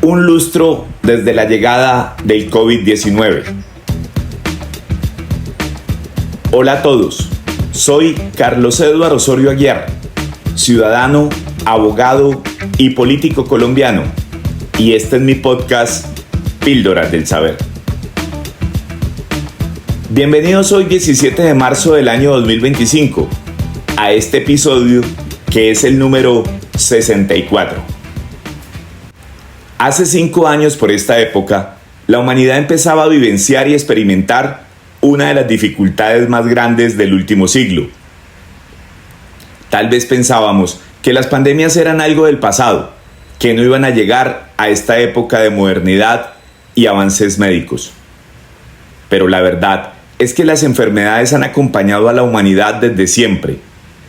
Un lustro desde la llegada del COVID-19. Hola a todos, soy Carlos Eduardo Osorio Aguiar, ciudadano, abogado y político colombiano, y este es mi podcast Píldoras del Saber. Bienvenidos hoy 17 de marzo del año 2025 a este episodio que es el número 64. Hace 5 años por esta época, la humanidad empezaba a vivenciar y experimentar una de las dificultades más grandes del último siglo. Tal vez pensábamos que las pandemias eran algo del pasado, que no iban a llegar a esta época de modernidad y avances médicos. Pero la verdad es que las enfermedades han acompañado a la humanidad desde siempre,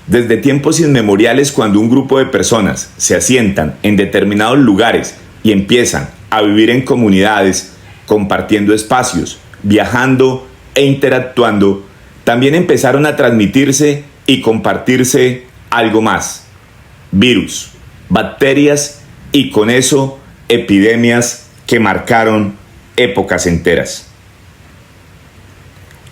desde tiempos inmemoriales, cuando un grupo de personas se asientan en determinados lugares y empiezan a vivir en comunidades, compartiendo espacios, viajando e interactuando, también empezaron a transmitirse y compartirse algo más: virus, bacterias y con eso epidemias que marcaron épocas enteras.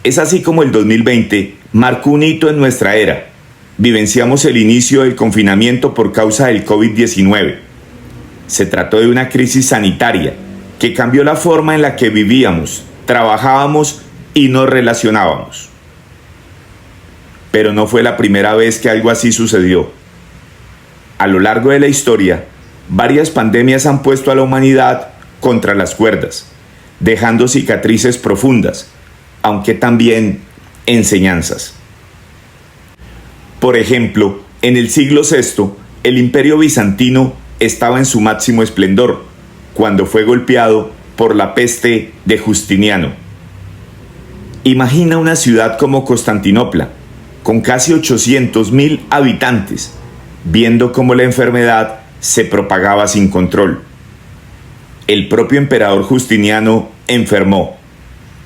Es así como el 2020 marcó un hito en nuestra era. Vivenciamos el inicio del confinamiento por causa del COVID-19. Se trató de una crisis sanitaria que cambió la forma en la que vivíamos, trabajábamos y nos relacionábamos. Pero no fue la primera vez que algo así sucedió. A lo largo de la historia, varias pandemias han puesto a la humanidad contra las cuerdas, dejando cicatrices profundas, aunque también enseñanzas. Por ejemplo, en el siglo VI, el Imperio Bizantino estaba en su máximo esplendor, cuando fue golpeado por la peste de Justiniano. Imagina una ciudad como Constantinopla, con casi 800.000 habitantes, viendo cómo la enfermedad se propagaba sin control. El propio emperador Justiniano enfermó,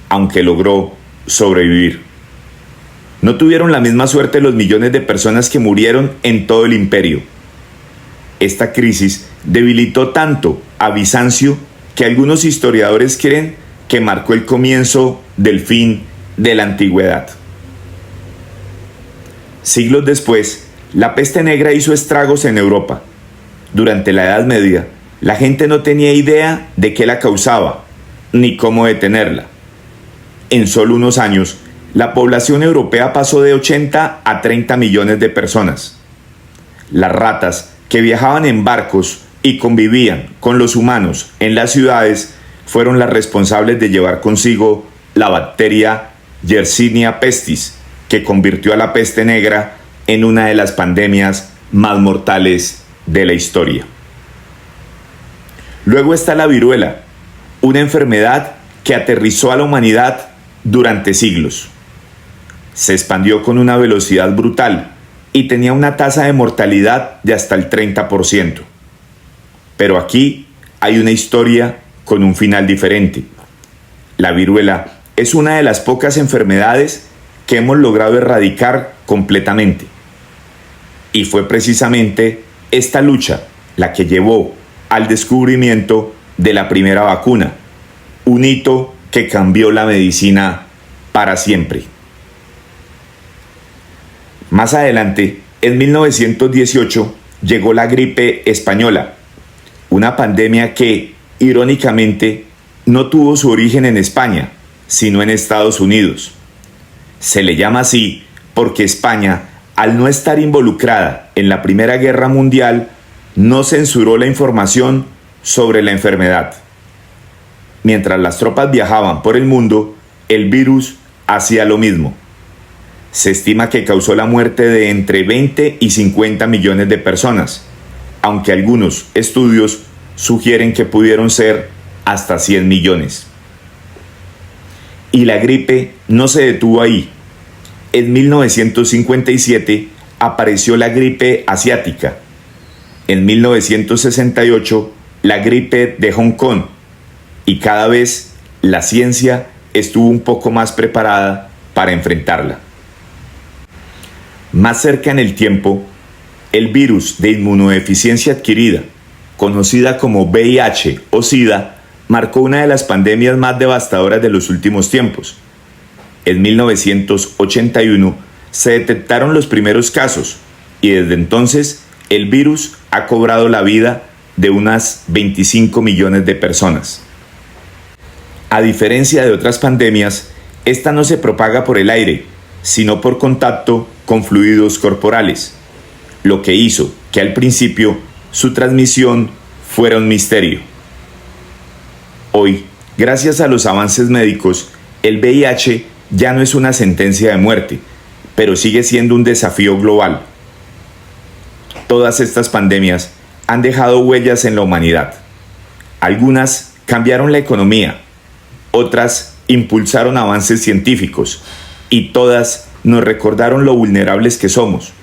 aunque logró sobrevivir. No tuvieron la misma suerte los millones de personas que murieron en todo el imperio. Esta crisis debilitó tanto a Bizancio que algunos historiadores creen que marcó el comienzo del fin de la antigüedad. Siglos después, la peste negra hizo estragos en Europa. Durante la Edad Media, la gente no tenía idea de qué la causaba, ni cómo detenerla. En solo unos años, la población europea pasó de 80 a 30 millones de personas. Las ratas que viajaban en barcos y convivían con los humanos en las ciudades fueron las responsables de llevar consigo la bacteria Yersinia pestis, que convirtió a la peste negra en una de las pandemias más mortales de la historia. Luego está la viruela, una enfermedad que aterrizó a la humanidad durante siglos. Se expandió con una velocidad brutal y tenía una tasa de mortalidad de hasta el 30%. Pero aquí hay una historia con un final diferente. La viruela es una de las pocas enfermedades que hemos logrado erradicar completamente. Y fue precisamente esta lucha la que llevó al descubrimiento de la primera vacuna, un hito que cambió la medicina para siempre. Más adelante, en 1918, llegó la gripe española, una pandemia que, irónicamente, no tuvo su origen en España, sino en Estados Unidos. Se le llama así porque España, al no estar involucrada en la Primera Guerra Mundial, no censuró la información sobre la enfermedad. Mientras las tropas viajaban por el mundo, el virus hacía lo mismo. Se estima que causó la muerte de entre 20 y 50 millones de personas, aunque algunos estudios sugieren que pudieron ser hasta 100 millones. Y la gripe no se detuvo ahí. En 1957 apareció la gripe asiática. En 1968, la gripe de Hong Kong. Y cada vez la ciencia estuvo un poco más preparada para enfrentarla. Más cerca en el tiempo, el virus de inmunodeficiencia adquirida, conocida como VIH o SIDA, marcó una de las pandemias más devastadoras de los últimos tiempos. En 1981 se detectaron los primeros casos y desde entonces el virus ha cobrado la vida de unas 25 millones de personas. A diferencia de otras pandemias, esta no se propaga por el aire, sino por contacto con fluidos corporales, lo que hizo que al principio su transmisión fuera un misterio. Hoy, gracias a los avances médicos, el VIH ya no es una sentencia de muerte, pero sigue siendo un desafío global. Todas estas pandemias han dejado huellas en la humanidad. Algunas cambiaron la economía, otras impulsaron avances científicos y todas nos recordaron lo vulnerables que somos,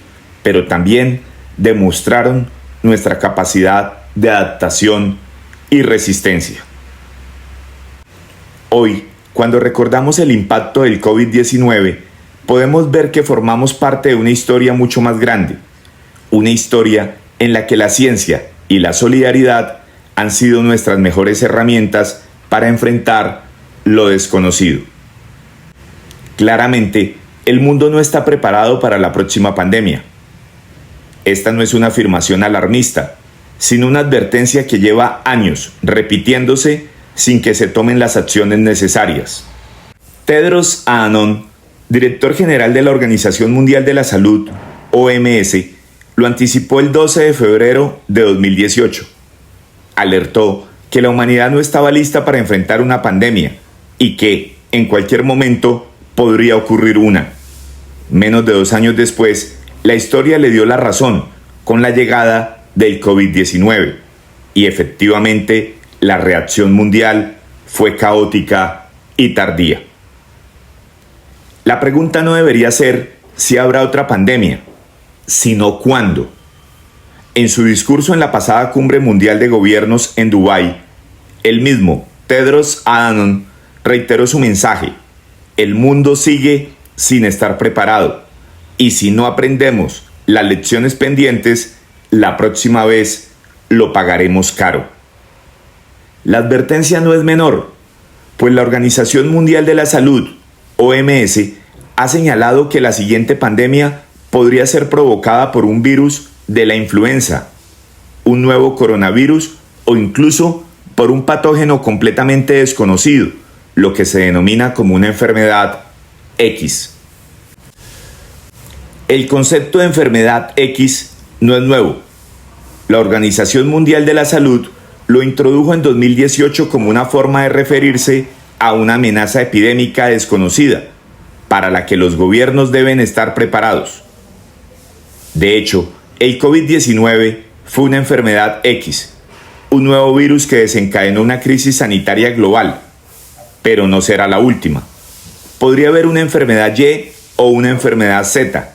pero también demostraron nuestra capacidad de adaptación y resistencia. Hoy, cuando recordamos el impacto del COVID-19, podemos ver que formamos parte de una historia mucho más grande, una historia en la que la ciencia y la solidaridad han sido nuestras mejores herramientas para enfrentar lo desconocido. Claramente, el mundo no está preparado para la próxima pandemia. Esta no es una afirmación alarmista, sino una advertencia que lleva años repitiéndose sin que se tomen las acciones necesarias. Tedros Adhanom, director general de la Organización Mundial de la Salud, OMS, lo anticipó el 12 de febrero de 2018. Alertó que la humanidad no estaba lista para enfrentar una pandemia y que, en cualquier momento, podría ocurrir una. Menos de 2 años después, la historia le dio la razón con la llegada del COVID-19 y efectivamente la reacción mundial fue caótica y tardía. La pregunta no debería ser si habrá otra pandemia, sino cuándo. En su discurso en la pasada Cumbre Mundial de Gobiernos en Dubái, el mismo Tedros Adhanom reiteró su mensaje: el mundo sigue sin estar preparado, y si no aprendemos las lecciones pendientes, la próxima vez lo pagaremos caro. La advertencia no es menor, pues la Organización Mundial de la Salud, OMS, ha señalado que la siguiente pandemia podría ser provocada por un virus de la influenza, un nuevo coronavirus o incluso por un patógeno completamente desconocido, lo que se denomina como una enfermedad X. El concepto de enfermedad X no es nuevo. La Organización Mundial de la Salud lo introdujo en 2018 como una forma de referirse a una amenaza epidémica desconocida, para la que los gobiernos deben estar preparados. De hecho, el COVID-19 fue una enfermedad X, un nuevo virus que desencadenó una crisis sanitaria global, pero no será la última. Podría haber una enfermedad Y o una enfermedad Z,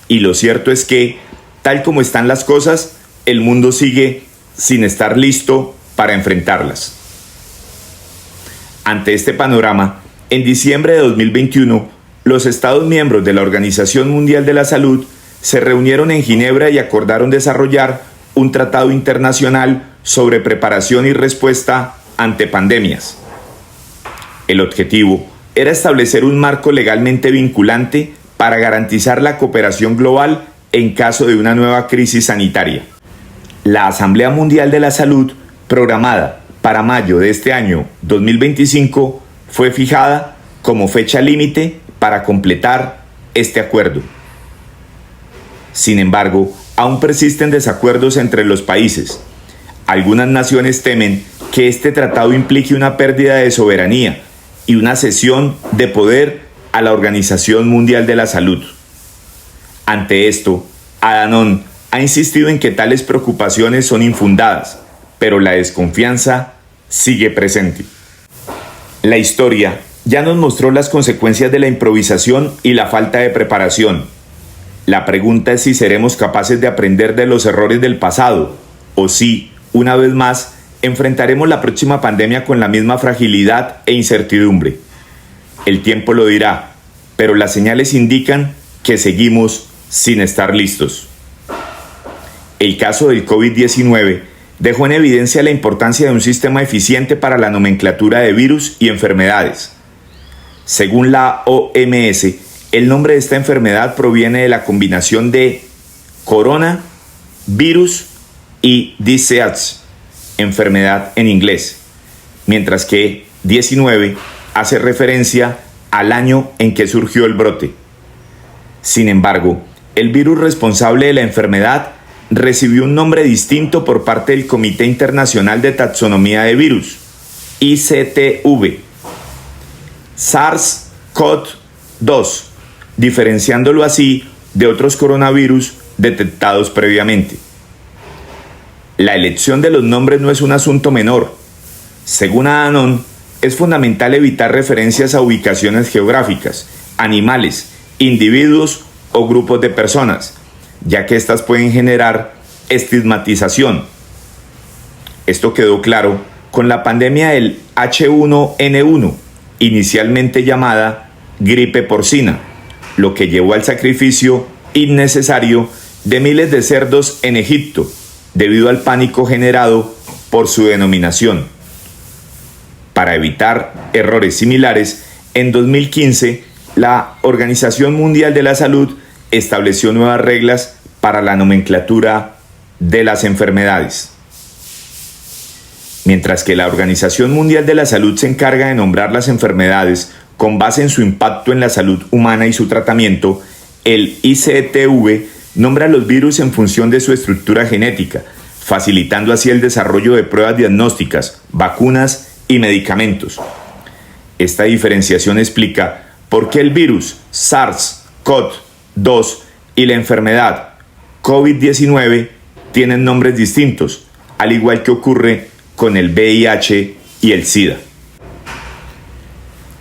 y lo cierto es que, tal como están las cosas, el mundo sigue sin estar listo para enfrentarlas. Ante este panorama, en diciembre de 2021, los Estados miembros de la Organización Mundial de la Salud se reunieron en Ginebra y acordaron desarrollar un tratado internacional sobre preparación y respuesta ante pandemias. El objetivo era establecer un marco legalmente vinculante para garantizar la cooperación global en caso de una nueva crisis sanitaria. La Asamblea Mundial de la Salud, programada para mayo de este año 2025, fue fijada como fecha límite para completar este acuerdo. Sin embargo, aún persisten desacuerdos entre los países. Algunas naciones temen que este tratado implique una pérdida de soberanía y una cesión de poder a la Organización Mundial de la Salud. Ante esto, Adhanom ha insistido en que tales preocupaciones son infundadas, pero la desconfianza sigue presente. La historia ya nos mostró las consecuencias de la improvisación y la falta de preparación. La pregunta es si seremos capaces de aprender de los errores del pasado, o si, una vez más, enfrentaremos la próxima pandemia con la misma fragilidad e incertidumbre. El tiempo lo dirá, pero las señales indican que seguimos sin estar listos. El caso del COVID-19 dejó en evidencia la importancia de un sistema eficiente para la nomenclatura de virus y enfermedades. Según la OMS, el nombre de esta enfermedad proviene de la combinación de corona, virus y disease, enfermedad en inglés, mientras que 19 hace referencia al año en que surgió el brote. Sin embargo, el virus responsable de la enfermedad recibió un nombre distinto por parte del Comité Internacional de Taxonomía de Virus, ICTV, SARS-CoV-2, diferenciándolo así de otros coronavirus detectados previamente. La elección de los nombres no es un asunto menor. Según Adhanom, es fundamental evitar referencias a ubicaciones geográficas, animales, individuos o grupos de personas, ya que éstas pueden generar estigmatización. Esto quedó claro con la pandemia del H1N1, inicialmente llamada gripe porcina, lo que llevó al sacrificio innecesario de miles de cerdos en Egipto, debido al pánico generado por su denominación. Para evitar errores similares, en 2015, la Organización Mundial de la Salud estableció nuevas reglas para la nomenclatura de las enfermedades. Mientras que la Organización Mundial de la Salud se encarga de nombrar las enfermedades con base en su impacto en la salud humana y su tratamiento, el ICTV nombra los virus en función de su estructura genética, facilitando así el desarrollo de pruebas diagnósticas, vacunas y medicamentos. Esta diferenciación explica por qué el virus SARS-CoV-2 y la enfermedad COVID-19 tienen nombres distintos, al igual que ocurre con el VIH y el SIDA.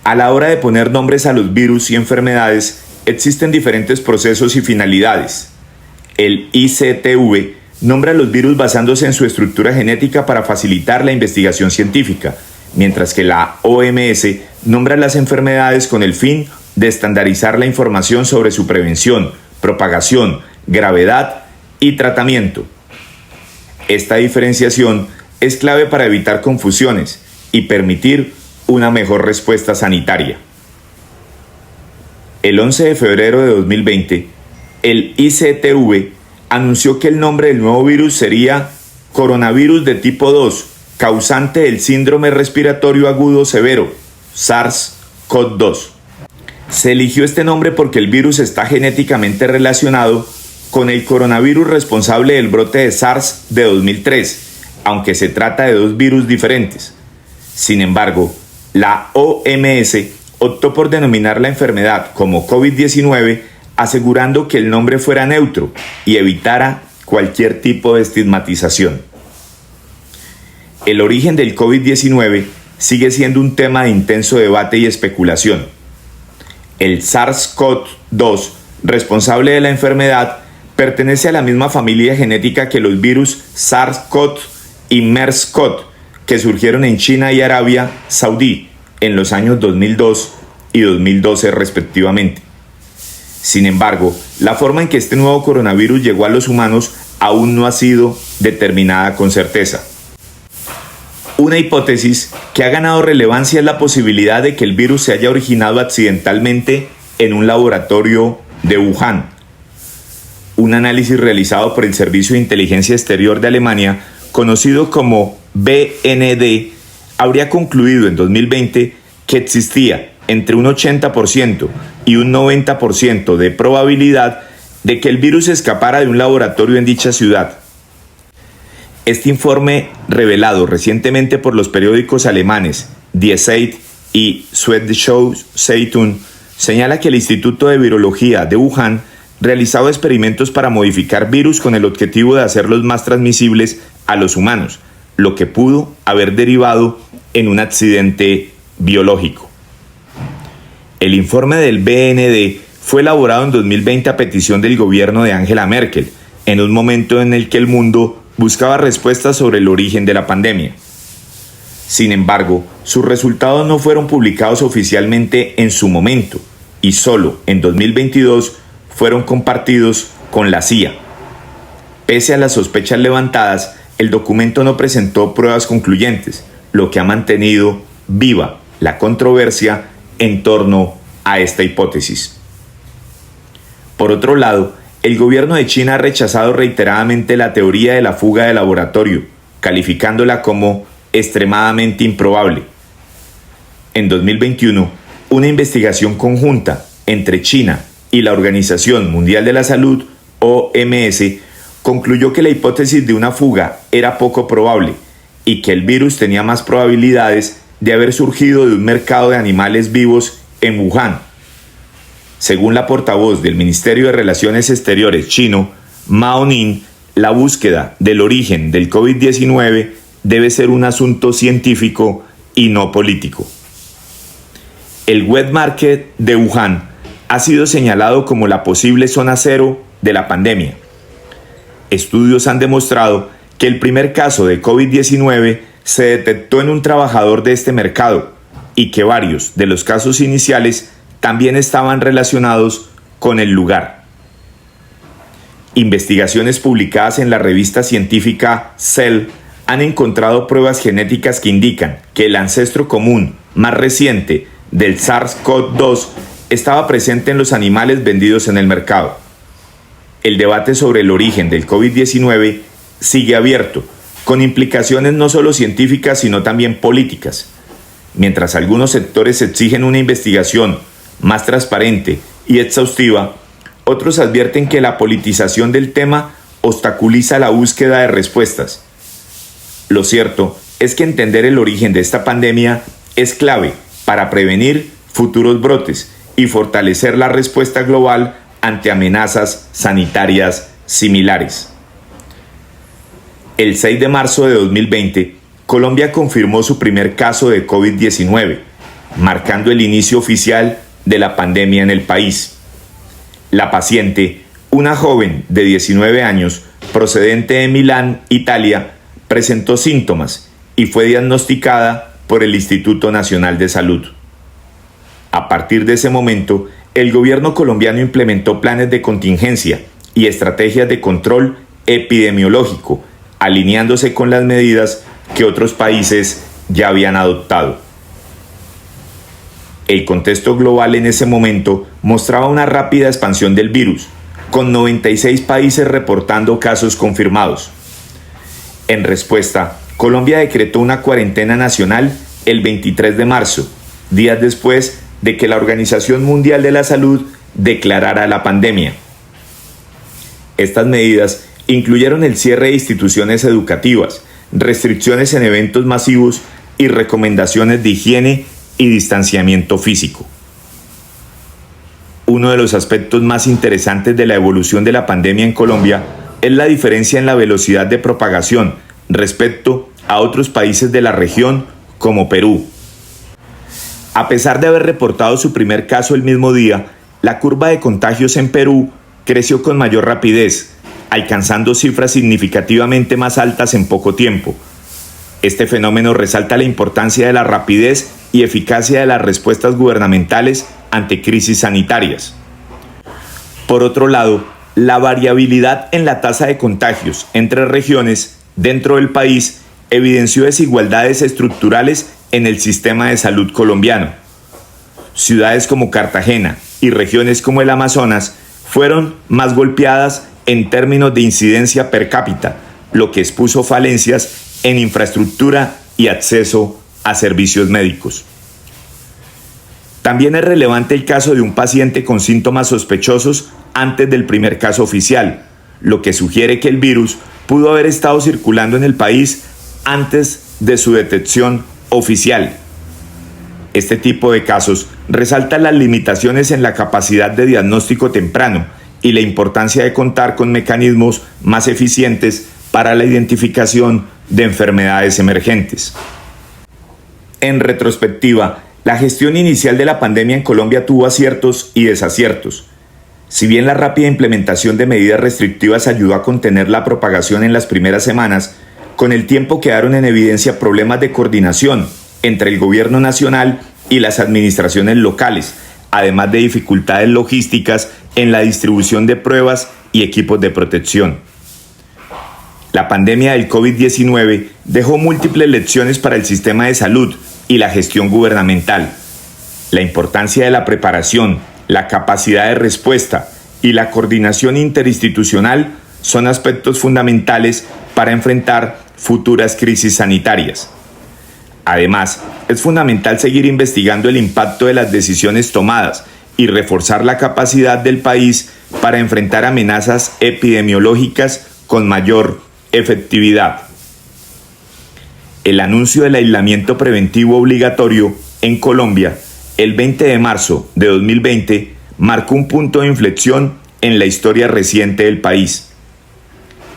A la hora de poner nombres a los virus y enfermedades, existen diferentes procesos y finalidades. El ICTV nombra los virus basándose en su estructura genética para facilitar la investigación científica, mientras que la OMS nombra las enfermedades con el fin de estandarizar la información sobre su prevención, propagación, gravedad y tratamiento. Esta diferenciación es clave para evitar confusiones y permitir una mejor respuesta sanitaria. El 11 de febrero de 2020, el ICTV anunció que el nombre del nuevo virus sería coronavirus de tipo 2, causante del síndrome respiratorio agudo severo, SARS-CoV-2. Se eligió este nombre porque el virus está genéticamente relacionado con el coronavirus responsable del brote de SARS de 2003, aunque se trata de dos virus diferentes. Sin embargo, la OMS optó por denominar la enfermedad como COVID-19, asegurando que el nombre fuera neutro y evitara cualquier tipo de estigmatización. El origen del COVID-19 sigue siendo un tema de intenso debate y especulación. El SARS-CoV-2, responsable de la enfermedad, pertenece a la misma familia genética que los virus SARS-CoV y MERS-CoV, que surgieron en China y Arabia Saudí en los años 2002 y 2012 respectivamente. Sin embargo, la forma en que este nuevo coronavirus llegó a los humanos aún no ha sido determinada con certeza. Una hipótesis que ha ganado relevancia es la posibilidad de que el virus se haya originado accidentalmente en un laboratorio de Wuhan. Un análisis realizado por el Servicio de Inteligencia Exterior de Alemania, conocido como BND, habría concluido en 2020 que existía entre un 80% y un 90% de probabilidad de que el virus escapara de un laboratorio en dicha ciudad. Este informe, revelado recientemente por los periódicos alemanes Die Zeit y Süddeutsche Zeitung, señala que el Instituto de Virología de Wuhan realizaba experimentos para modificar virus con el objetivo de hacerlos más transmisibles a los humanos, lo que pudo haber derivado en un accidente biológico. El informe del BND fue elaborado en 2020 a petición del gobierno de Angela Merkel, en un momento en el que el mundo buscaba respuestas sobre el origen de la pandemia. Sin embargo, sus resultados no fueron publicados oficialmente en su momento y solo en 2022 fueron compartidos con la CIA. Pese a las sospechas levantadas, el documento no presentó pruebas concluyentes, lo que ha mantenido viva la controversia en torno a esta hipótesis. Por otro lado, el gobierno de China ha rechazado reiteradamente la teoría de la fuga de laboratorio, calificándola como extremadamente improbable. En 2021, una investigación conjunta entre China y la Organización Mundial de la Salud, OMS, concluyó que la hipótesis de una fuga era poco probable y que el virus tenía más probabilidades de haber surgido de un mercado de animales vivos en Wuhan. Según la portavoz del Ministerio de Relaciones Exteriores chino, Mao Ning, la búsqueda del origen del COVID-19 debe ser un asunto científico y no político. El wet market de Wuhan ha sido señalado como la posible zona cero de la pandemia. Estudios han demostrado que el primer caso de COVID-19 se detectó en un trabajador de este mercado y que varios de los casos iniciales también estaban relacionados con el lugar. Investigaciones publicadas en la revista científica Cell han encontrado pruebas genéticas que indican que el ancestro común más reciente del SARS-CoV-2 estaba presente en los animales vendidos en el mercado. El debate sobre el origen del COVID-19 sigue abierto, con implicaciones no solo científicas sino también políticas. Mientras algunos sectores exigen una investigación más transparente y exhaustiva, otros advierten que la politización del tema obstaculiza la búsqueda de respuestas. Lo cierto es que entender el origen de esta pandemia es clave para prevenir futuros brotes y fortalecer la respuesta global ante amenazas sanitarias similares. El 6 de marzo de 2020, Colombia confirmó su primer caso de COVID-19, marcando el inicio oficial de la pandemia en el país. La paciente, una joven de 19 años, procedente de Milán, Italia, presentó síntomas y fue diagnosticada por el Instituto Nacional de Salud. A partir de ese momento, el gobierno colombiano implementó planes de contingencia y estrategias de control epidemiológico, alineándose con las medidas que otros países ya habían adoptado. El contexto global en ese momento mostraba una rápida expansión del virus, con 96 países reportando casos confirmados. En respuesta, Colombia decretó una cuarentena nacional el 23 de marzo, días después de que la Organización Mundial de la Salud declarara la pandemia. Estas medidas incluyeron el cierre de instituciones educativas, restricciones en eventos masivos y recomendaciones de higiene y distanciamiento físico. Uno de los aspectos más interesantes de la evolución de la pandemia en Colombia es la diferencia en la velocidad de propagación respecto a otros países de la región como Perú. A pesar de haber reportado su primer caso el mismo día, la curva de contagios en Perú creció con mayor rapidez, alcanzando cifras significativamente más altas en poco tiempo. Este fenómeno resalta la importancia de la rapidez y eficacia de las respuestas gubernamentales ante crisis sanitarias. Por otro lado, la variabilidad en la tasa de contagios entre regiones dentro del país evidenció desigualdades estructurales en el sistema de salud colombiano. Ciudades como Cartagena y regiones como el Amazonas fueron más golpeadas en términos de incidencia per cápita, lo que expuso falencias en infraestructura y acceso a servicios médicos. También es relevante el caso de un paciente con síntomas sospechosos antes del primer caso oficial, lo que sugiere que el virus pudo haber estado circulando en el país antes de su detección oficial. Este tipo de casos resalta las limitaciones en la capacidad de diagnóstico temprano y la importancia de contar con mecanismos más eficientes para la identificación de enfermedades emergentes. En retrospectiva, la gestión inicial de la pandemia en Colombia tuvo aciertos y desaciertos. Si bien la rápida implementación de medidas restrictivas ayudó a contener la propagación en las primeras semanas, con el tiempo quedaron en evidencia problemas de coordinación entre el gobierno nacional y las administraciones locales, además de dificultades logísticas en la distribución de pruebas y equipos de protección. La La pandemia del COVID-19 dejó múltiples lecciones para el sistema de salud y la gestión gubernamental. La importancia de la preparación, la capacidad de respuesta y la coordinación interinstitucional son aspectos fundamentales para enfrentar futuras crisis sanitarias. Además, es fundamental seguir investigando el impacto de las decisiones tomadas y reforzar la capacidad del país para enfrentar amenazas epidemiológicas con mayor efectividad. El anuncio del aislamiento preventivo obligatorio en Colombia el 20 de marzo de 2020 marcó un punto de inflexión en la historia reciente del país.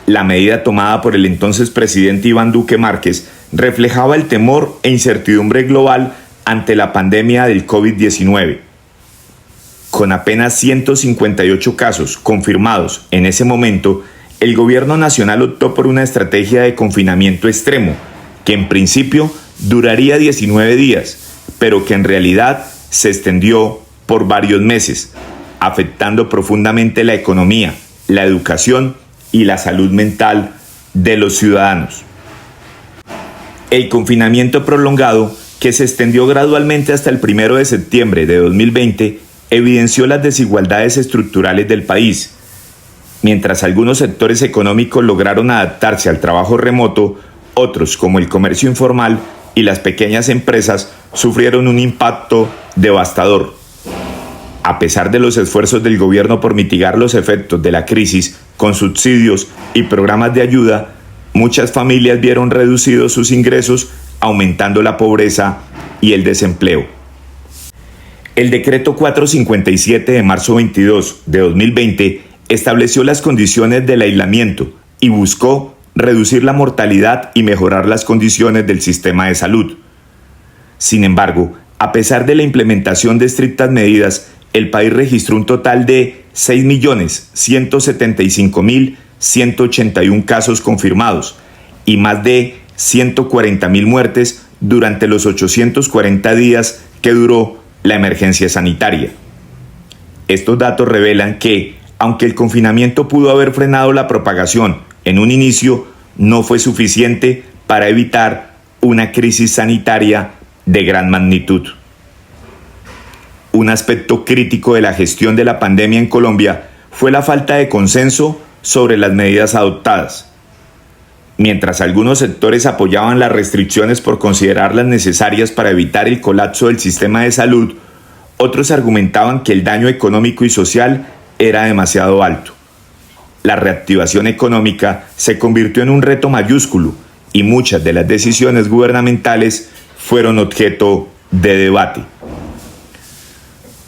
La medida tomada por el entonces presidente Iván Duque Márquez reflejaba el temor e incertidumbre global ante la pandemia del COVID-19. Con apenas 158 casos confirmados en ese momento, el gobierno nacional optó por una estrategia de confinamiento extremo, que en principio duraría 19 días, pero que en realidad se extendió por varios meses, afectando profundamente la economía, la educación y la salud mental de los ciudadanos. El confinamiento prolongado, que se extendió gradualmente hasta el 1 de septiembre de 2020, evidenció las desigualdades estructurales del país. Mientras algunos sectores económicos lograron adaptarse al trabajo remoto, otros, como el comercio informal y las pequeñas empresas, sufrieron un impacto devastador. A pesar de los esfuerzos del gobierno por mitigar los efectos de la crisis con subsidios y programas de ayuda, muchas familias vieron reducidos sus ingresos, aumentando la pobreza y el desempleo. El decreto 457 de marzo 22 de 2020 estableció las condiciones del aislamiento y buscó reducir la mortalidad y mejorar las condiciones del sistema de salud. Sin embargo, a pesar de la implementación de estrictas medidas, el país registró un total de 6.175.181 casos confirmados y más de 140.000 muertes durante los 840 días que duró la emergencia sanitaria. Estos datos revelan que, aunque el confinamiento pudo haber frenado la propagación en un inicio, no fue suficiente para evitar una crisis sanitaria de gran magnitud. Un aspecto crítico de la gestión de la pandemia en Colombia fue la falta de consenso sobre las medidas adoptadas. Mientras algunos sectores apoyaban las restricciones por considerarlas necesarias para evitar el colapso del sistema de salud, otros argumentaban que el daño económico y social era demasiado alto. La reactivación económica se convirtió en un reto mayúsculo y muchas de las decisiones gubernamentales fueron objeto de debate.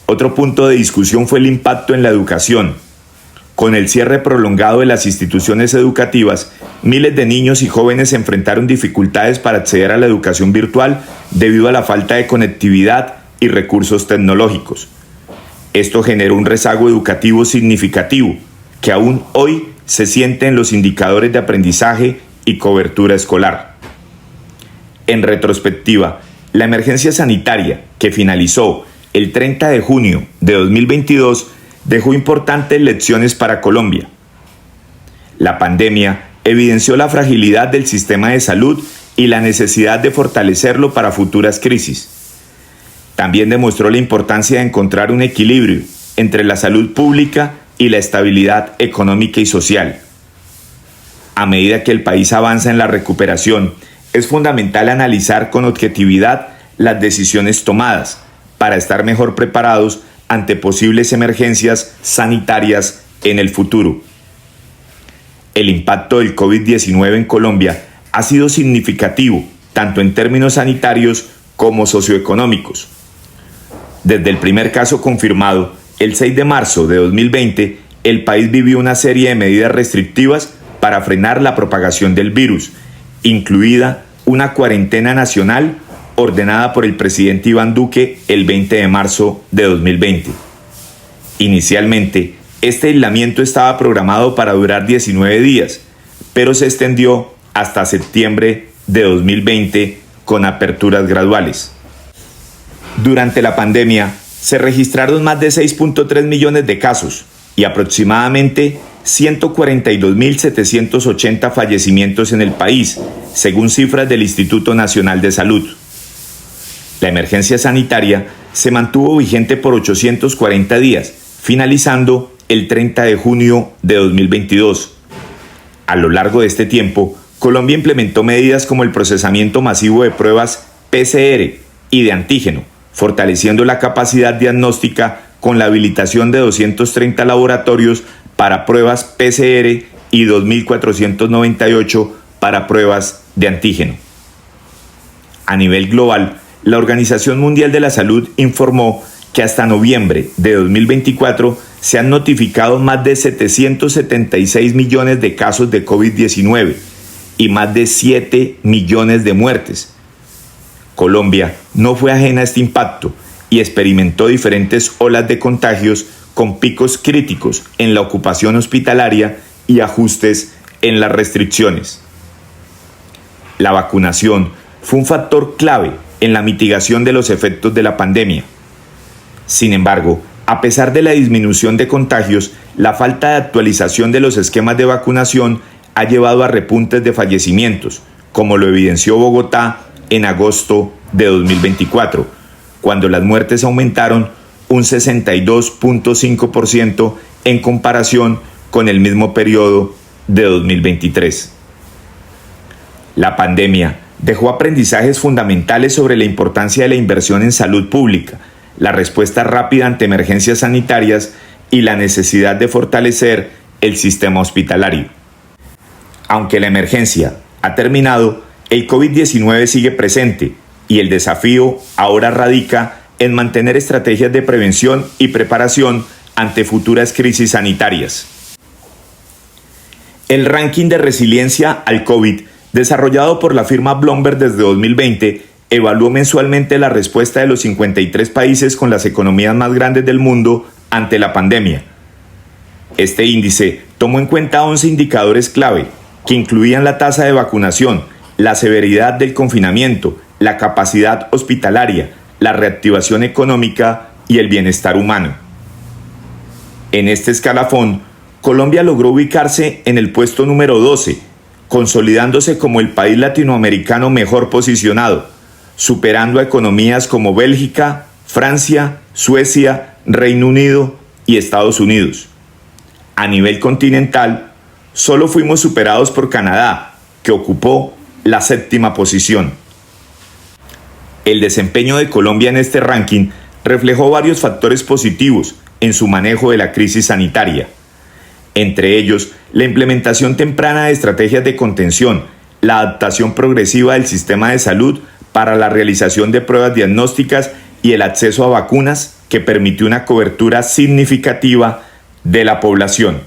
Otro punto de discusión fue el impacto en la educación. Con el cierre prolongado de las instituciones educativas, miles de niños y jóvenes enfrentaron dificultades para acceder a la educación virtual debido a la falta de conectividad y recursos tecnológicos. Esto generó un rezago educativo significativo, que aún hoy se siente en los indicadores de aprendizaje y cobertura escolar. En retrospectiva, la emergencia sanitaria, que finalizó el 30 de junio de 2022, dejó importantes lecciones para Colombia. La pandemia evidenció la fragilidad del sistema de salud y la necesidad de fortalecerlo para futuras crisis. También demostró la importancia de encontrar un equilibrio entre la salud pública y la estabilidad económica y social. A medida que el país avanza en la recuperación, es fundamental analizar con objetividad las decisiones tomadas para estar mejor preparados ante posibles emergencias sanitarias en el futuro. El impacto del COVID-19 en Colombia ha sido significativo, tanto en términos sanitarios como socioeconómicos. Desde el primer caso confirmado, el 6 de marzo de 2020, el país vivió una serie de medidas restrictivas para frenar la propagación del virus, incluida una cuarentena nacional ordenada por el presidente Iván Duque el 20 de marzo de 2020. Inicialmente, este aislamiento estaba programado para durar 19 días, pero se extendió hasta septiembre de 2020 con aperturas graduales. Durante la pandemia, se registraron más de 6.3 millones de casos y aproximadamente 142.780 fallecimientos en el país, según cifras del Instituto Nacional de Salud. La emergencia sanitaria se mantuvo vigente por 840 días, finalizando el 30 de junio de 2022. A lo largo de este tiempo, Colombia implementó medidas como el procesamiento masivo de pruebas PCR y de antígeno, fortaleciendo la capacidad diagnóstica con la habilitación de 230 laboratorios para pruebas PCR y 2.498 para pruebas de antígeno. A nivel global, la Organización Mundial de la Salud informó que hasta noviembre de 2024 se han notificado más de 776 millones de casos de COVID-19 y más de 7 millones de muertes. Colombia no fue ajena a este impacto y experimentó diferentes olas de contagios con picos críticos en la ocupación hospitalaria y ajustes en las restricciones. La vacunación fue un factor clave en la mitigación de los efectos de la pandemia. Sin embargo, a pesar de la disminución de contagios, la falta de actualización de los esquemas de vacunación ha llevado a repuntes de fallecimientos, como lo evidenció Bogotá en agosto de 2024, cuando las muertes aumentaron un 62.5% en comparación con el mismo periodo de 2023. La pandemia dejó aprendizajes fundamentales sobre la importancia de la inversión en salud pública, la respuesta rápida ante emergencias sanitarias y la necesidad de fortalecer el sistema hospitalario. Aunque la emergencia ha terminado, el COVID-19 sigue presente y el desafío ahora radica en mantener estrategias de prevención y preparación ante futuras crisis sanitarias. El ranking de resiliencia al COVID, desarrollado por la firma Bloomberg desde 2020, evaluó mensualmente la respuesta de los 53 países con las economías más grandes del mundo ante la pandemia. Este índice tomó en cuenta 11 indicadores clave, que incluían la tasa de vacunación, la severidad del confinamiento, la capacidad hospitalaria, la reactivación económica y el bienestar humano. En este escalafón, Colombia logró ubicarse en el puesto número 12, consolidándose como el país latinoamericano mejor posicionado, superando a economías como Bélgica, Francia, Suecia, Reino Unido y Estados Unidos. A nivel continental, solo fuimos superados por Canadá, que ocupó la 7ª posición. El desempeño de Colombia en este ranking reflejó varios factores positivos en su manejo de la crisis sanitaria. Entre ellos, la implementación temprana de estrategias de contención, la adaptación progresiva del sistema de salud para la realización de pruebas diagnósticas y el acceso a vacunas que permitió una cobertura significativa de la población.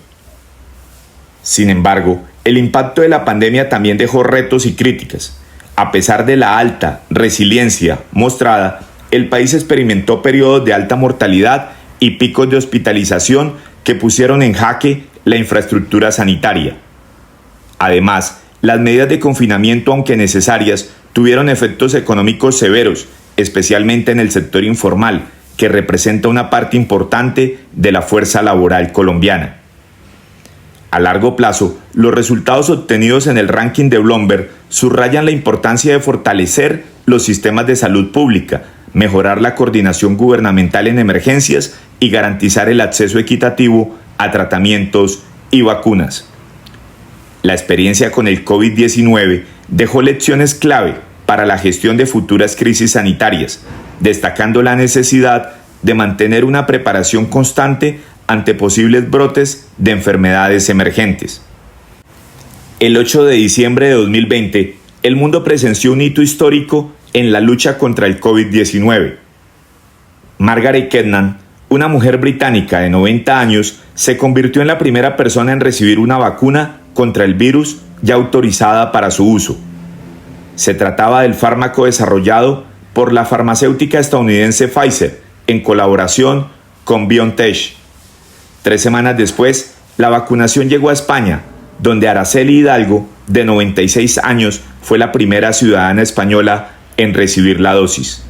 Sin embargo, el impacto de la pandemia también dejó retos y críticas. A pesar de la alta resiliencia mostrada, el país experimentó periodos de alta mortalidad y picos de hospitalización que pusieron en jaque la infraestructura sanitaria. Además, las medidas de confinamiento, aunque necesarias, tuvieron efectos económicos severos, especialmente en el sector informal, que representa una parte importante de la fuerza laboral colombiana. A largo plazo, los resultados obtenidos en el ranking de Bloomberg subrayan la importancia de fortalecer los sistemas de salud pública, mejorar la coordinación gubernamental en emergencias y garantizar el acceso equitativo a tratamientos y vacunas. La experiencia con el COVID-19 dejó lecciones clave para la gestión de futuras crisis sanitarias, destacando la necesidad de mantener una preparación constante ante posibles brotes de enfermedades emergentes. El 8 de diciembre de 2020, el mundo presenció un hito histórico en la lucha contra el COVID-19. Margaret Keenan, una mujer británica de 90 años, se convirtió en la primera persona en recibir una vacuna contra el virus ya autorizada para su uso. Se trataba del fármaco desarrollado por la farmacéutica estadounidense Pfizer en colaboración con BioNTech. 3 semanas después, la vacunación llegó a España, donde Araceli Hidalgo, de 96 años, fue la primera ciudadana española en recibir la dosis.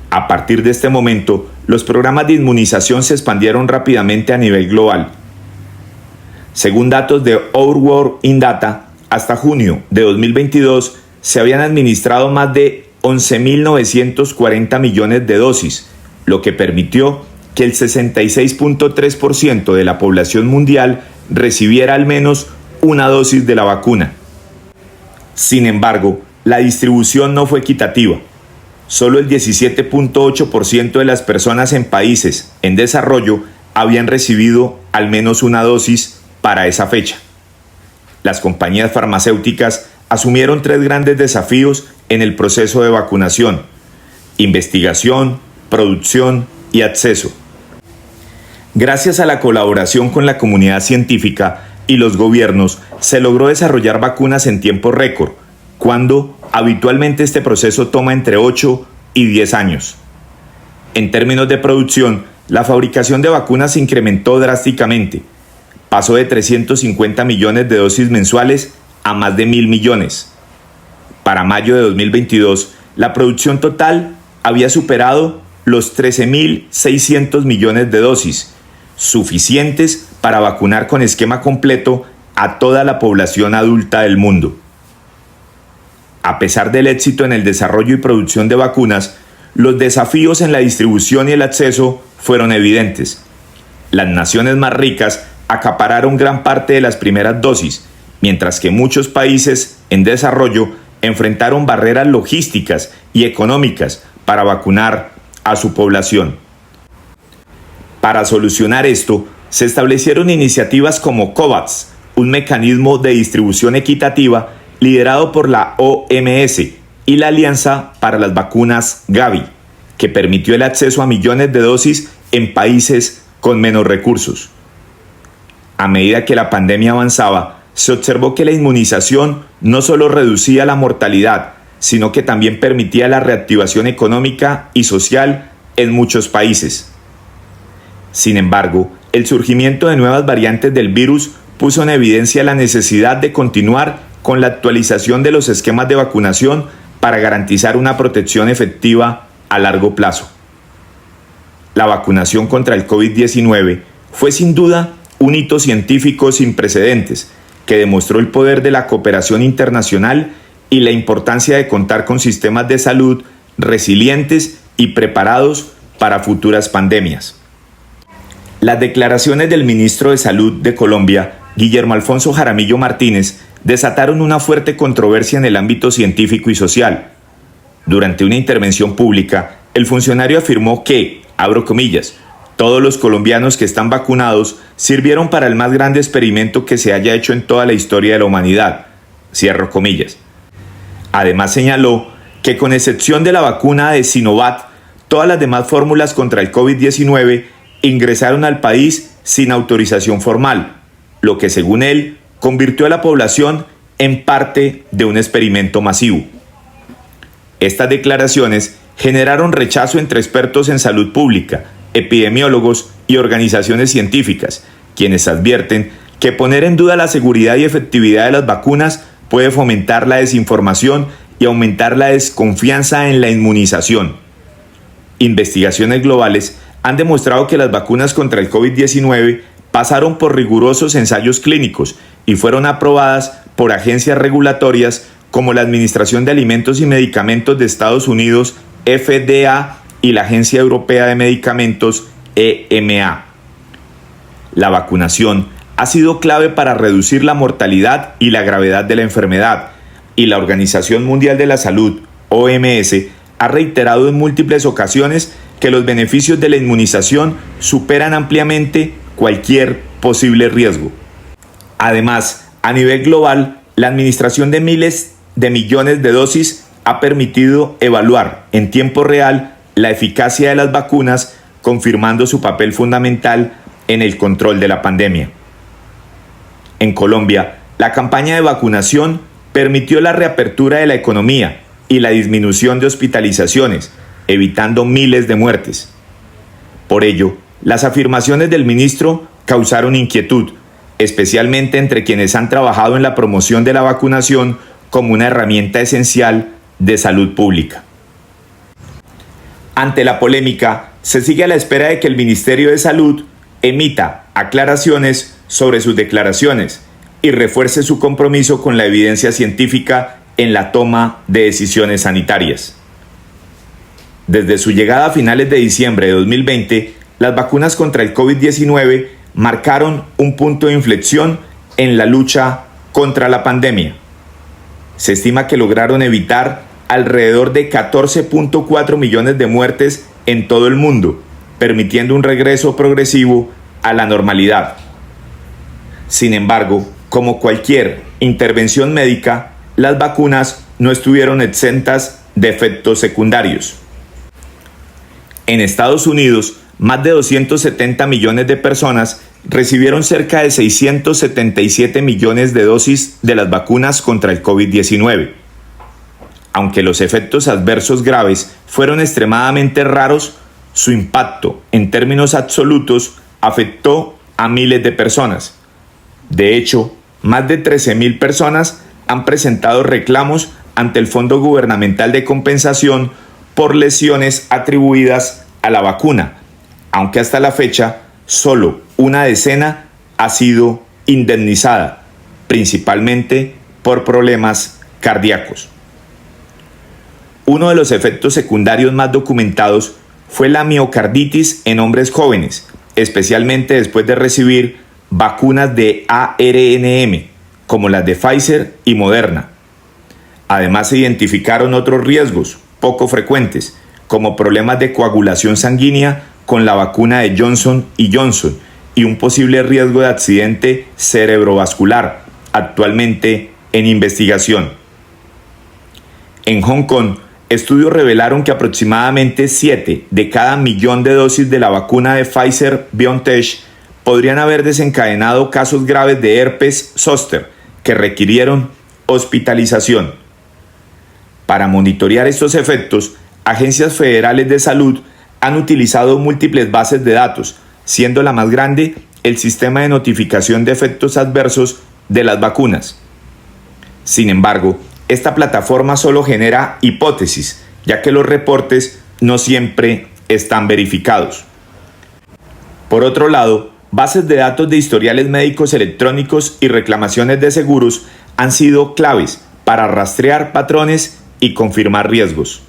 A partir de este momento, los programas de inmunización se expandieron rápidamente a nivel global. Según datos de Our World in Data, hasta junio de 2022 se habían administrado más de 11.940 millones de dosis, lo que permitió que el 66.3% de la población mundial recibiera al menos una dosis de la vacuna. Sin embargo, la distribución no fue equitativa. Solo el 17.8% de las personas en países en desarrollo habían recibido al menos una dosis para esa fecha. Las compañías farmacéuticas asumieron 3 grandes desafíos en el proceso de vacunación: investigación, producción y acceso. Gracias a la colaboración con la comunidad científica y los gobiernos, se logró desarrollar vacunas en tiempo récord, cuando habitualmente este proceso toma entre 8 y 10 años. En términos de producción, la fabricación de vacunas se incrementó drásticamente. Pasó de 350 millones de dosis mensuales a más de 1.000 millones. Para mayo de 2022, la producción total había superado los 13.600 millones de dosis, suficientes para vacunar con esquema completo a toda la población adulta del mundo. A pesar del éxito en el desarrollo y producción de vacunas, los desafíos en la distribución y el acceso fueron evidentes. Las naciones más ricas acapararon gran parte de las primeras dosis, mientras que muchos países en desarrollo enfrentaron barreras logísticas y económicas para vacunar a su población. Para solucionar esto, se establecieron iniciativas como COVAX, un mecanismo de distribución equitativa liderado por la OMS, y la Alianza para las Vacunas Gavi, que permitió el acceso a millones de dosis en países con menos recursos. A medida que la pandemia avanzaba, se observó que la inmunización no solo reducía la mortalidad, sino que también permitía la reactivación económica y social en muchos países. Sin embargo, el surgimiento de nuevas variantes del virus puso en evidencia la necesidad de continuar con la actualización de los esquemas de vacunación para garantizar una protección efectiva a largo plazo. La vacunación contra el COVID-19 fue sin duda un hito científico sin precedentes que demostró el poder de la cooperación internacional y la importancia de contar con sistemas de salud resilientes y preparados para futuras pandemias. Las declaraciones del ministro de Salud de Colombia, Guillermo Alfonso Jaramillo Martínez, desataron una fuerte controversia en el ámbito científico y social. Durante una intervención pública, el funcionario afirmó que, abro comillas, todos los colombianos que están vacunados sirvieron para el más grande experimento que se haya hecho en toda la historia de la humanidad, cierro comillas. Además señaló que con excepción de la vacuna de Sinovac, todas las demás fórmulas contra el COVID-19 ingresaron al país sin autorización formal, lo que según él convirtió a la población en parte de un experimento masivo. Estas declaraciones generaron rechazo entre expertos en salud pública, epidemiólogos y organizaciones científicas, quienes advierten que poner en duda la seguridad y efectividad de las vacunas puede fomentar la desinformación y aumentar la desconfianza en la inmunización. Investigaciones globales han demostrado que las vacunas contra el COVID-19 pasaron por rigurosos ensayos clínicos y fueron aprobadas por agencias regulatorias como la Administración de Alimentos y Medicamentos de Estados Unidos, FDA, y la Agencia Europea de Medicamentos, EMA. La vacunación ha sido clave para reducir la mortalidad y la gravedad de la enfermedad, y la Organización Mundial de la Salud, OMS, ha reiterado en múltiples ocasiones que los beneficios de la inmunización superan ampliamente cualquier posible riesgo. Además, a nivel global, la administración de miles de millones de dosis ha permitido evaluar en tiempo real la eficacia de las vacunas, confirmando su papel fundamental en el control de la pandemia. En Colombia, la campaña de vacunación permitió la reapertura de la economía y la disminución de hospitalizaciones, evitando miles de muertes. Por ello, las afirmaciones del ministro causaron inquietud, especialmente entre quienes han trabajado en la promoción de la vacunación como una herramienta esencial de salud pública. Ante la polémica, se sigue a la espera de que el Ministerio de Salud emita aclaraciones sobre sus declaraciones y refuerce su compromiso con la evidencia científica en la toma de decisiones sanitarias. Desde su llegada a finales de diciembre de 2020, las vacunas contra el COVID-19 marcaron un punto de inflexión en la lucha contra la pandemia. Se estima que lograron evitar alrededor de 14.4 millones de muertes en todo el mundo, permitiendo un regreso progresivo a la normalidad. Sin embargo, como cualquier intervención médica, las vacunas no estuvieron exentas de efectos secundarios. En Estados Unidos, más de 270 millones de personas recibieron cerca de 677 millones de dosis de las vacunas contra el COVID-19. Aunque los efectos adversos graves fueron extremadamente raros, su impacto en términos absolutos afectó a miles de personas. De hecho, más de 13.000 personas han presentado reclamos ante el Fondo Gubernamental de Compensación por lesiones atribuidas a la vacuna, aunque hasta la fecha solo una decena ha sido indemnizada, principalmente por problemas cardíacos. Uno de los efectos secundarios más documentados fue la miocarditis en hombres jóvenes, especialmente después de recibir vacunas de ARNM, como las de Pfizer y Moderna. Además, se identificaron otros riesgos poco frecuentes, como problemas de coagulación sanguínea con la vacuna de Johnson & Johnson y un posible riesgo de accidente cerebrovascular, actualmente en investigación. En Hong Kong, estudios revelaron que aproximadamente 7 de cada millón de dosis de la vacuna de Pfizer-BioNTech podrían haber desencadenado casos graves de herpes zóster que requirieron hospitalización. Para monitorear estos efectos, agencias federales de salud han utilizado múltiples bases de datos, siendo la más grande el sistema de notificación de efectos adversos de las vacunas. Sin embargo, esta plataforma solo genera hipótesis, ya que los reportes no siempre están verificados. Por otro lado, bases de datos de historiales médicos electrónicos y reclamaciones de seguros han sido claves para rastrear patrones y confirmar riesgos.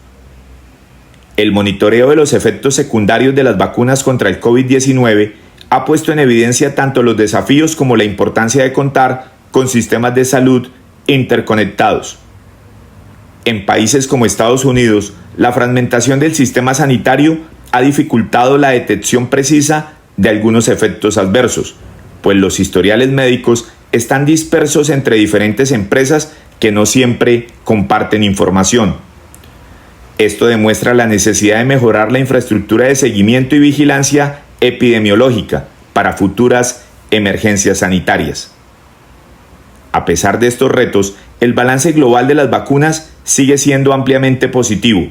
El monitoreo de los efectos secundarios de las vacunas contra el COVID-19 ha puesto en evidencia tanto los desafíos como la importancia de contar con sistemas de salud interconectados. En países como Estados Unidos, la fragmentación del sistema sanitario ha dificultado la detección precisa de algunos efectos adversos, pues los historiales médicos están dispersos entre diferentes empresas que no siempre comparten información. Esto demuestra la necesidad de mejorar la infraestructura de seguimiento y vigilancia epidemiológica para futuras emergencias sanitarias. A pesar de estos retos, el balance global de las vacunas sigue siendo ampliamente positivo.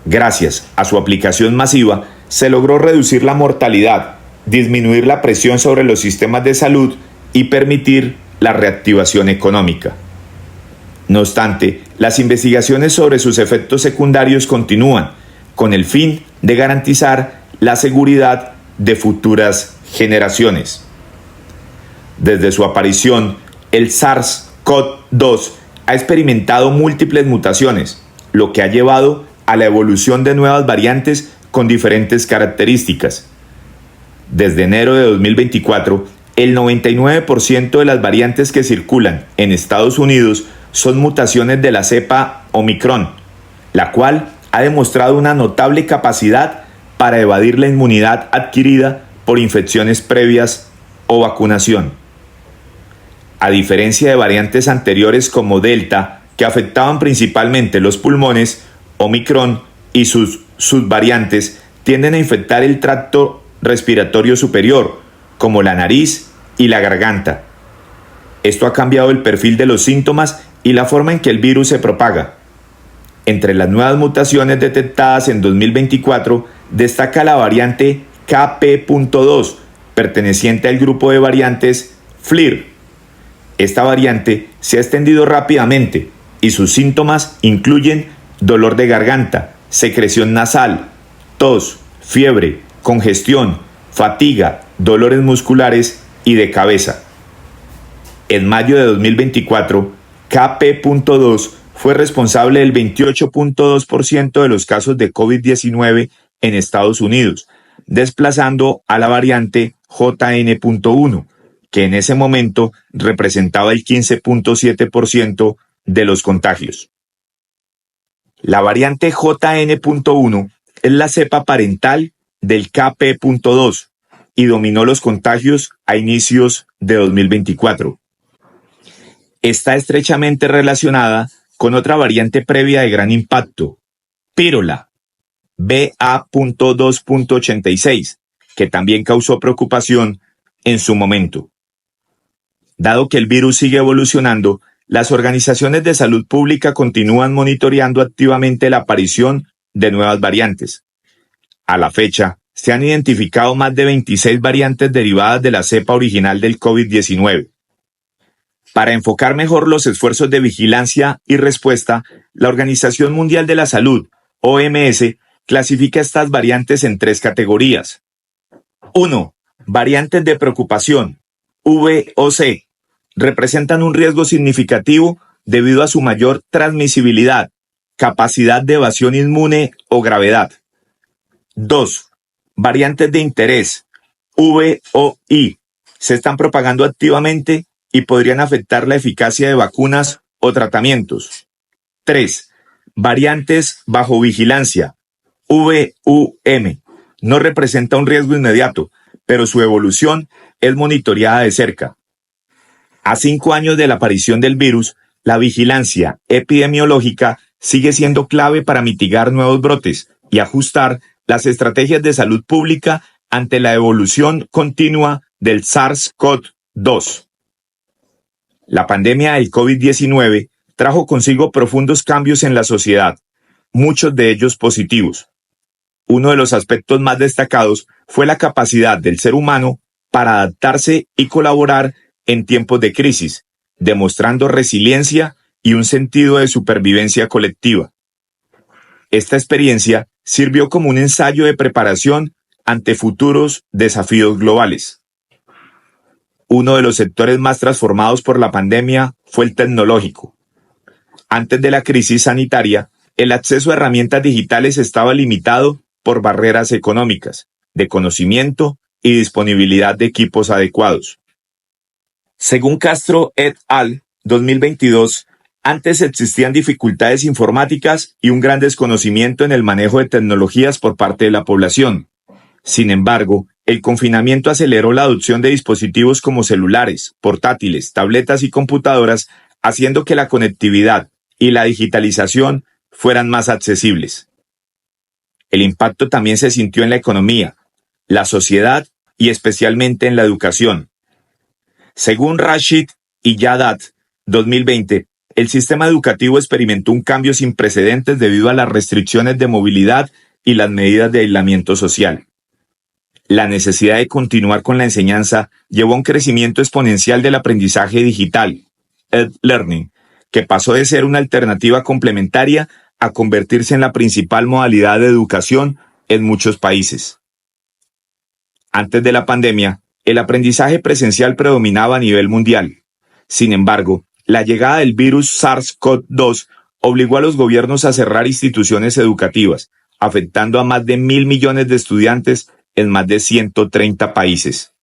Gracias a su aplicación masiva, se logró reducir la mortalidad, disminuir la presión sobre los sistemas de salud y permitir la reactivación económica. No obstante, las investigaciones sobre sus efectos secundarios continúan, con el fin de garantizar la seguridad de futuras generaciones. Desde su aparición, el SARS-CoV-2 ha experimentado múltiples mutaciones, lo que ha llevado a la evolución de nuevas variantes con diferentes características. Desde enero de 2024, el 99% de las variantes que circulan en Estados Unidos son mutaciones de la cepa Omicron, la cual ha demostrado una notable capacidad para evadir la inmunidad adquirida por infecciones previas o vacunación. A diferencia de variantes anteriores como Delta, que afectaban principalmente los pulmones, Omicron y sus subvariantes tienden a infectar el tracto respiratorio superior, como la nariz y la garganta. Esto ha cambiado el perfil de los síntomas y la forma en que el virus se propaga. Entre las nuevas mutaciones detectadas en 2024 destaca la variante KP.2, perteneciente al grupo de variantes FLIR. Esta variante se ha extendido rápidamente y sus síntomas incluyen dolor de garganta, secreción nasal, tos, fiebre, congestión, fatiga, dolores musculares y de cabeza. En mayo de 2024, KP.2 fue responsable del 28.2% de los casos de COVID-19 en Estados Unidos, desplazando a la variante JN.1, que en ese momento representaba el 15.7% de los contagios. La variante JN.1 es la cepa parental del KP.2 y dominó los contagios a inicios de 2024. Está estrechamente relacionada con otra variante previa de gran impacto, Pírola, BA.2.86, que también causó preocupación en su momento. Dado que el virus sigue evolucionando, las organizaciones de salud pública continúan monitoreando activamente la aparición de nuevas variantes. A la fecha, se han identificado más de 26 variantes derivadas de la cepa original del COVID-19. Para enfocar mejor los esfuerzos de vigilancia y respuesta, la Organización Mundial de la Salud, OMS, clasifica estas variantes en 3 categorías. 1. Variantes de preocupación, VOC, representan un riesgo significativo debido a su mayor transmisibilidad, capacidad de evasión inmune o gravedad. 2. Variantes de interés, VOI, se están propagando activamente y podrían afectar la eficacia de vacunas o tratamientos. 3. Variantes bajo vigilancia, VUM, no representa un riesgo inmediato, pero su evolución es monitoreada de cerca. A 5 años de la aparición del virus, la vigilancia epidemiológica sigue siendo clave para mitigar nuevos brotes y ajustar las estrategias de salud pública ante la evolución continua del SARS-CoV-2. La pandemia del COVID-19 trajo consigo profundos cambios en la sociedad, muchos de ellos positivos. Uno de los aspectos más destacados fue la capacidad del ser humano para adaptarse y colaborar en tiempos de crisis, demostrando resiliencia y un sentido de supervivencia colectiva. Esta experiencia sirvió como un ensayo de preparación ante futuros desafíos globales. Uno de los sectores más transformados por la pandemia fue el tecnológico. Antes de la crisis sanitaria, el acceso a herramientas digitales estaba limitado por barreras económicas, de conocimiento y disponibilidad de equipos adecuados. Según Castro et al. 2022, antes existían dificultades informáticas y un gran desconocimiento en el manejo de tecnologías por parte de la población. Sin embargo, el confinamiento aceleró la adopción de dispositivos como celulares, portátiles, tabletas y computadoras, haciendo que la conectividad y la digitalización fueran más accesibles. El impacto también se sintió en la economía, la sociedad y especialmente en la educación. Según Rashid y Yadat, 2020, el sistema educativo experimentó un cambio sin precedentes debido a las restricciones de movilidad y las medidas de aislamiento social. La necesidad de continuar con la enseñanza llevó a un crecimiento exponencial del aprendizaje digital, e-learning, que pasó de ser una alternativa complementaria a convertirse en la principal modalidad de educación en muchos países. Antes de la pandemia, el aprendizaje presencial predominaba a nivel mundial. Sin embargo, la llegada del virus SARS-CoV-2 obligó a los gobiernos a cerrar instituciones educativas, afectando a más de 1.000 millones de estudiantes en más de 130 países.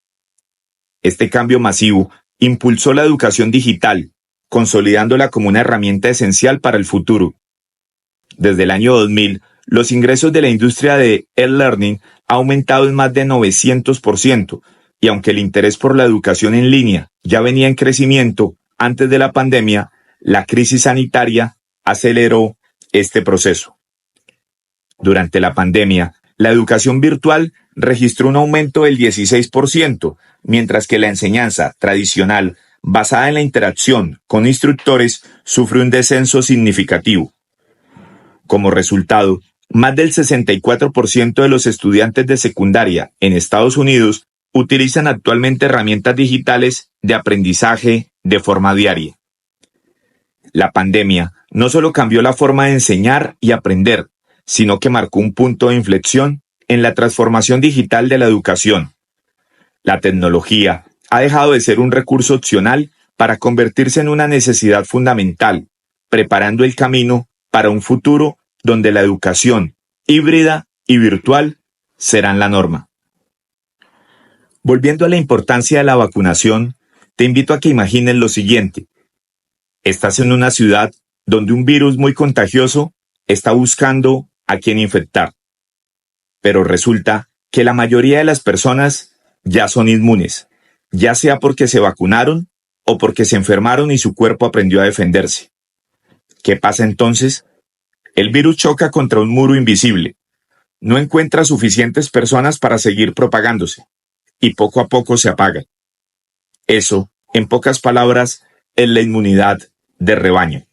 Este cambio masivo impulsó la educación digital, consolidándola como una herramienta esencial para el futuro. Desde el año 2000, los ingresos de la industria de e-learning ha aumentado en más de 900%, y aunque el interés por la educación en línea ya venía en crecimiento antes de la pandemia, la crisis sanitaria aceleró este proceso. Durante la pandemia, la educación virtual registró un aumento del 16%, mientras que la enseñanza tradicional, basada en la interacción con instructores, sufre un descenso significativo. Como resultado, más del 64% de los estudiantes de secundaria en Estados Unidos utilizan actualmente herramientas digitales de aprendizaje de forma diaria. La pandemia no solo cambió la forma de enseñar y aprender, sino que marcó un punto de inflexión en la transformación digital de la educación. La tecnología ha dejado de ser un recurso opcional para convertirse en una necesidad fundamental, preparando el camino para un futuro donde la educación híbrida y virtual serán la norma. Volviendo a la importancia de la vacunación, te invito a que imagines lo siguiente. Estás en una ciudad donde un virus muy contagioso está buscando a quien infectar. Pero resulta que la mayoría de las personas ya son inmunes, ya sea porque se vacunaron o porque se enfermaron y su cuerpo aprendió a defenderse. ¿Qué pasa entonces? El virus choca contra un muro invisible, no encuentra suficientes personas para seguir propagándose, y poco a poco se apaga. Eso, en pocas palabras, es la inmunidad de rebaño.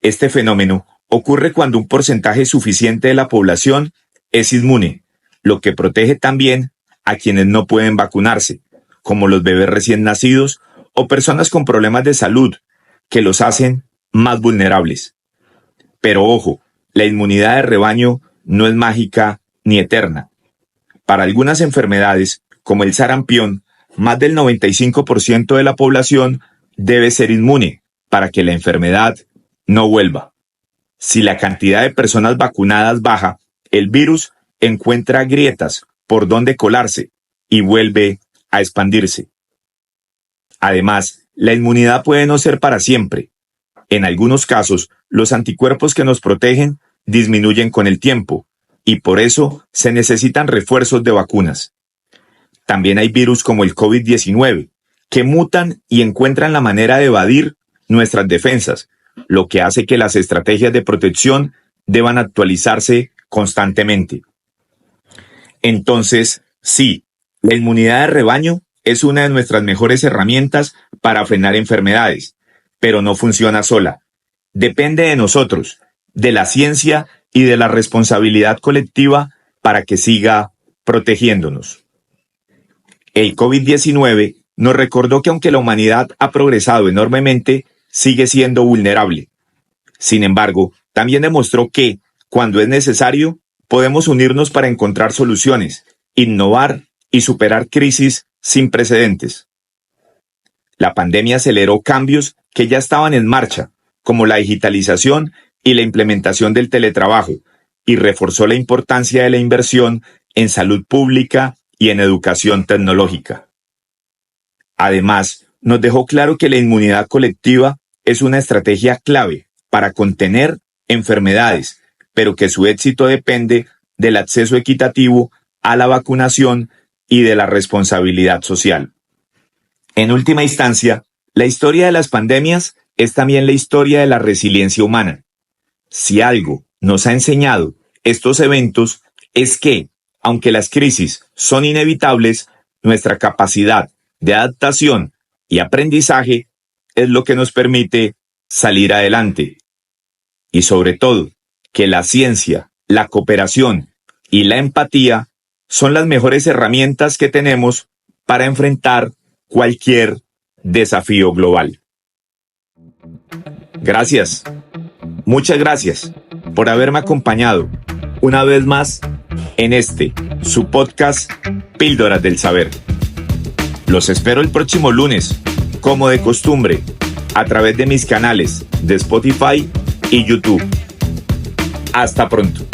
Este fenómeno ocurre cuando un porcentaje suficiente de la población es inmune, lo que protege también a quienes no pueden vacunarse, como los bebés recién nacidos o personas con problemas de salud, que los hacen más vulnerables. Pero ojo, la inmunidad de rebaño no es mágica ni eterna. Para algunas enfermedades, como el sarampión, más del 95% de la población debe ser inmune para que la enfermedad no vuelva. Si la cantidad de personas vacunadas baja, el virus encuentra grietas por donde colarse y vuelve a expandirse. Además, la inmunidad puede no ser para siempre. En algunos casos, los anticuerpos que nos protegen disminuyen con el tiempo, y por eso se necesitan refuerzos de vacunas. También hay virus como el COVID-19, que mutan y encuentran la manera de evadir nuestras defensas, lo que hace que las estrategias de protección deban actualizarse constantemente. Entonces, sí, la inmunidad de rebaño es una de nuestras mejores herramientas para frenar enfermedades, pero no funciona sola. Depende de nosotros, de la ciencia y de la responsabilidad colectiva para que siga protegiéndonos. El COVID-19 nos recordó que aunque la humanidad ha progresado enormemente, sigue siendo vulnerable. Sin embargo, también demostró que, cuando es necesario, podemos unirnos para encontrar soluciones, innovar y superar crisis sin precedentes. La pandemia aceleró cambios que ya estaban en marcha, como la digitalización y la implementación del teletrabajo, y reforzó la importancia de la inversión en salud pública y en educación tecnológica. Además, nos dejó claro que la inmunidad colectiva es una estrategia clave para contener enfermedades, pero que su éxito depende del acceso equitativo a la vacunación y de la responsabilidad social. En última instancia, la historia de las pandemias es también la historia de la resiliencia humana. Si algo nos ha enseñado estos eventos es que, aunque las crisis son inevitables, nuestra capacidad de adaptación y aprendizaje es lo que nos permite salir adelante. Y sobre todo, que la ciencia, la cooperación y la empatía son las mejores herramientas que tenemos para enfrentar cualquier desafío global. Gracias, muchas gracias por haberme acompañado una vez más en su podcast Píldoras del Saber. Los espero el próximo lunes, como de costumbre, a través de mis canales de Spotify y YouTube. Hasta pronto.